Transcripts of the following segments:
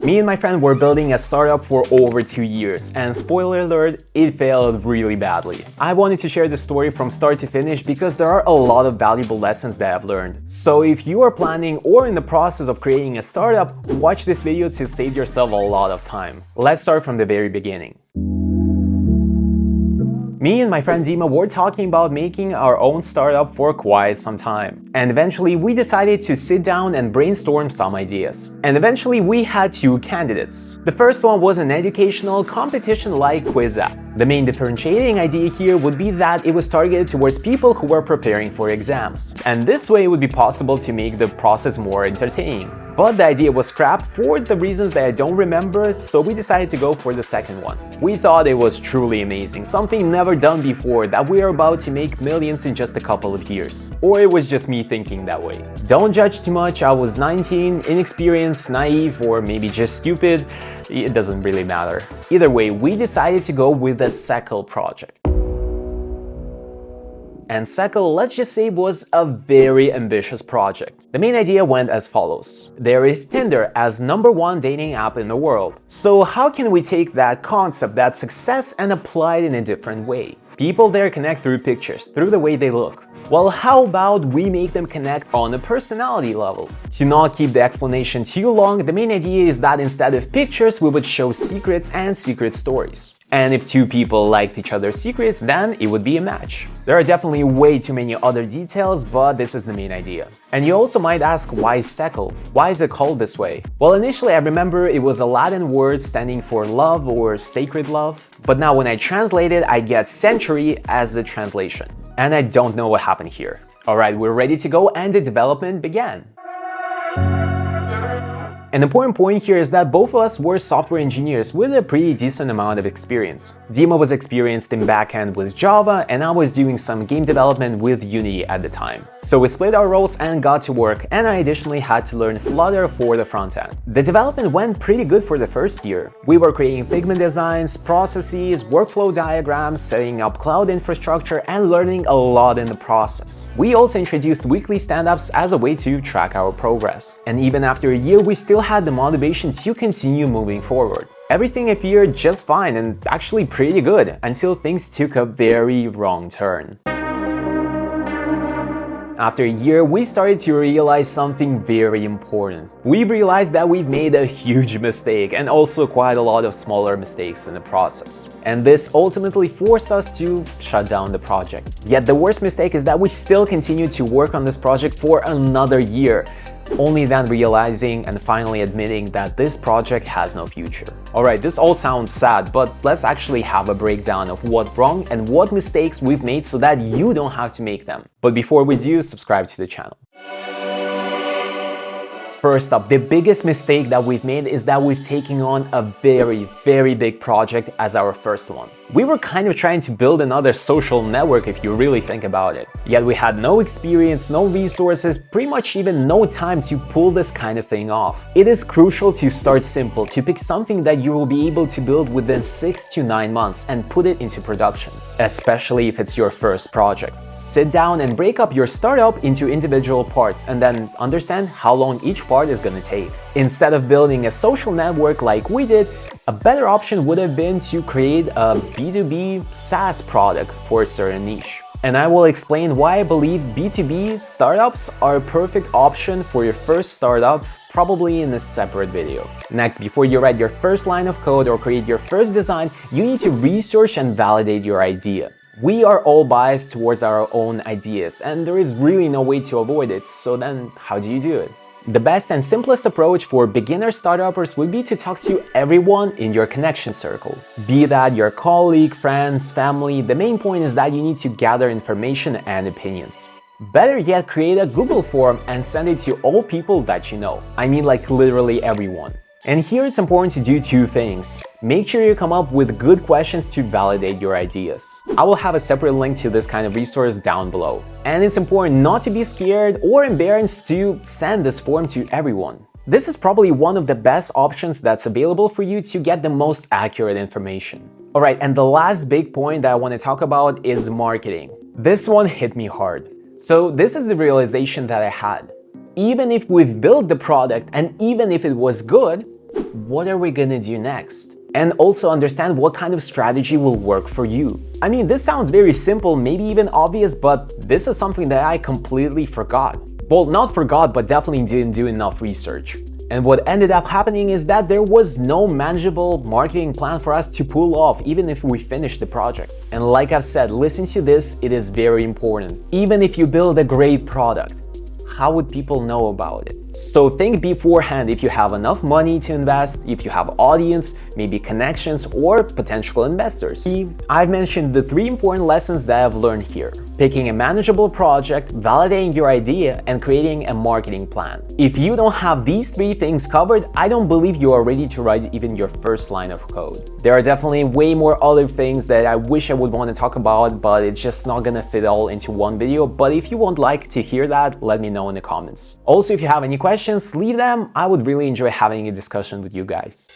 Me and my friend were building a startup for over 2 years, and spoiler alert, it failed really badly. I wanted to share the story from start to finish because there are a lot of valuable lessons that I've learned. So if you are planning or in the process of creating a startup, watch this video to save yourself a lot of time. Let's start from the very beginning. Me and my friend Dima were talking about making our own startup for quite some time. And eventually we decided to sit down and brainstorm some ideas. And eventually we had two candidates. The first one was an educational competition-like quiz app. The main differentiating idea here would be that it was targeted towards people who were preparing for exams. And this way it would be possible to make the process more entertaining. But the idea was scrapped for the reasons that I don't remember, so we decided to go for the second one. We thought it was truly amazing, something never done before, that we are about to make millions in just a couple of years. Or it was just me thinking that way. Don't judge too much, I was 19, inexperienced, naive, or maybe just stupid. It doesn't really matter. Either way, we decided to go with the Sekel project. And Sekel, let's just say, was a very ambitious project. The main idea went as follows. There is Tinder as #1 dating app in the world. So how can we take that concept, that success, and apply it in a different way? People there connect through pictures, through the way they look. Well, how about we make them connect on a personality level? To not keep the explanation too long, the main idea is that instead of pictures, we would show secrets and secret stories. And if two people liked each other's secrets, then it would be a match. There are definitely way too many other details, but this is the main idea. And you also might ask, why Sekel? Why is it called this way? Well, initially I remember it was a Latin word standing for love or sacred love. But now when I translate it, I get century as the translation. And I don't know what happened here. Alright, we're ready to go, and the development began. An important point here is that both of us were software engineers with a pretty decent amount of experience. Dima was experienced in backend with Java, and I was doing some game development with Unity at the time. So we split our roles and got to work, and I additionally had to learn Flutter for the front end. The development went pretty good for the first year. We were creating Figment designs, processes, workflow diagrams, setting up cloud infrastructure, and learning a lot in the process. We also introduced weekly stand-ups as a way to track our progress. And even after a year, we still had the motivation to continue moving forward. Everything appeared just fine and actually pretty good until things took a very wrong turn. After a year, we started to realize something very important. We realized that we've made a huge mistake and also quite a lot of smaller mistakes in the process. And this ultimately forced us to shut down the project. Yet the worst mistake is that we still continued to work on this project for another year, only then realizing and finally admitting that this project has no future. Alright, this all sounds sad, but let's actually have a breakdown of what wrong and what mistakes we've made so that you don't have to make them. But before we do, subscribe to the channel. First up, the biggest mistake that we've made is that we've taken on a very big project as our first one. We were kind of trying to build another social network if you really think about it. Yet we had no experience, no resources, pretty much even no time to pull this kind of thing off. It is crucial to start simple, to pick something that you will be able to build within 6 to 9 months and put it into production, especially if it's your first project. Sit down and break up your startup into individual parts and then understand how long each part is gonna take. Instead of building a social network like we did, a better option would have been to create a B2B SaaS product for a certain niche. And I will explain why I believe B2B startups are a perfect option for your first startup, probably in a separate video. Next, before you write your first line of code or create your first design, you need to research and validate your idea. We are all biased towards our own ideas, and there is really no way to avoid it, so then how do you do it? The best and simplest approach for beginner startuppers would be to talk to everyone in your connection circle. Be that your colleague, friends, family, the main point is that you need to gather information and opinions. Better yet, create a Google form and send it to all people that you know. I mean, like literally everyone. And here it's important to do two things. Make sure you come up with good questions to validate your ideas. I will have a separate link to this kind of resource down below. And it's important not to be scared or embarrassed to send this form to everyone. This is probably one of the best options that's available for you to get the most accurate information. Alright, and the last big point that I want to talk about is marketing. This one hit me hard. So this is the realization that I had. Even if we've built the product and even if it was good, What are we gonna do next? And also understand what kind of strategy will work for you. I mean, this sounds very simple, maybe even obvious, but this is something that I completely forgot. Well, not forgot, but definitely didn't do enough research. And what ended up happening is that there was no manageable marketing plan for us to pull off, even if we finished the project. And like I've said, listen to this, it is very important. Even if you build a great product, how would people know about it? So think beforehand if you have enough money to invest, if you have audience, maybe connections or potential investors. I've mentioned the 3 important lessons that I've learned here. Picking a manageable project, validating your idea, and creating a marketing plan. If you don't have these 3 things covered, I don't believe you are ready to write even your first line of code. There are definitely way more other things that I wish I would want to talk about, but it's just not gonna fit all into one video. But if you would like to hear that, let me know in the comments. Also, if you have any questions, leave them. I would really enjoy having a discussion with you guys.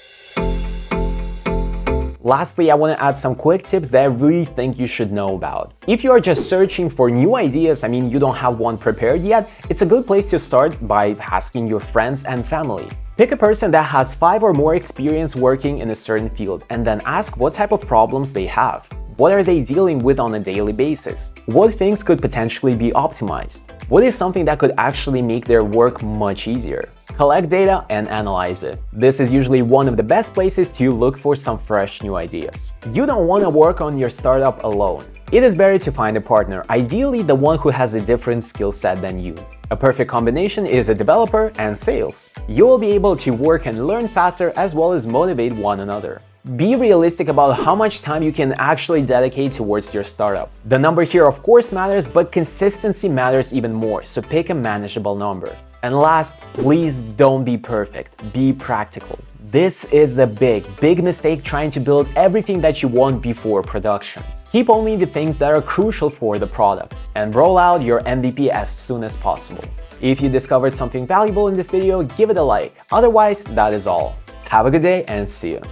Lastly, I want to add some quick tips that I really think you should know about. If you are just searching for new ideas, I mean, you don't have one prepared yet, it's a good place to start by asking your friends and family. Pick a person that has 5 or more experience working in a certain field and then ask what type of problems they have. What are they dealing with on a daily basis? What things could potentially be optimized? What is something that could actually make their work much easier? Collect data and analyze it. This is usually one of the best places to look for some fresh new ideas. You don't want to work on your startup alone. It is better to find a partner, ideally the one who has a different skill set than you. A perfect combination is a developer and sales. You will be able to work and learn faster as well as motivate one another. Be realistic about how much time you can actually dedicate towards your startup. The number here of course matters, but consistency matters even more, so pick a manageable number. And last, please don't be perfect, be practical. This is a big mistake trying to build everything that you want before production. Keep only the things that are crucial for the product and roll out your MVP as soon as possible. If you discovered something valuable in this video, give it a like. Otherwise, that is all. Have a good day and see you.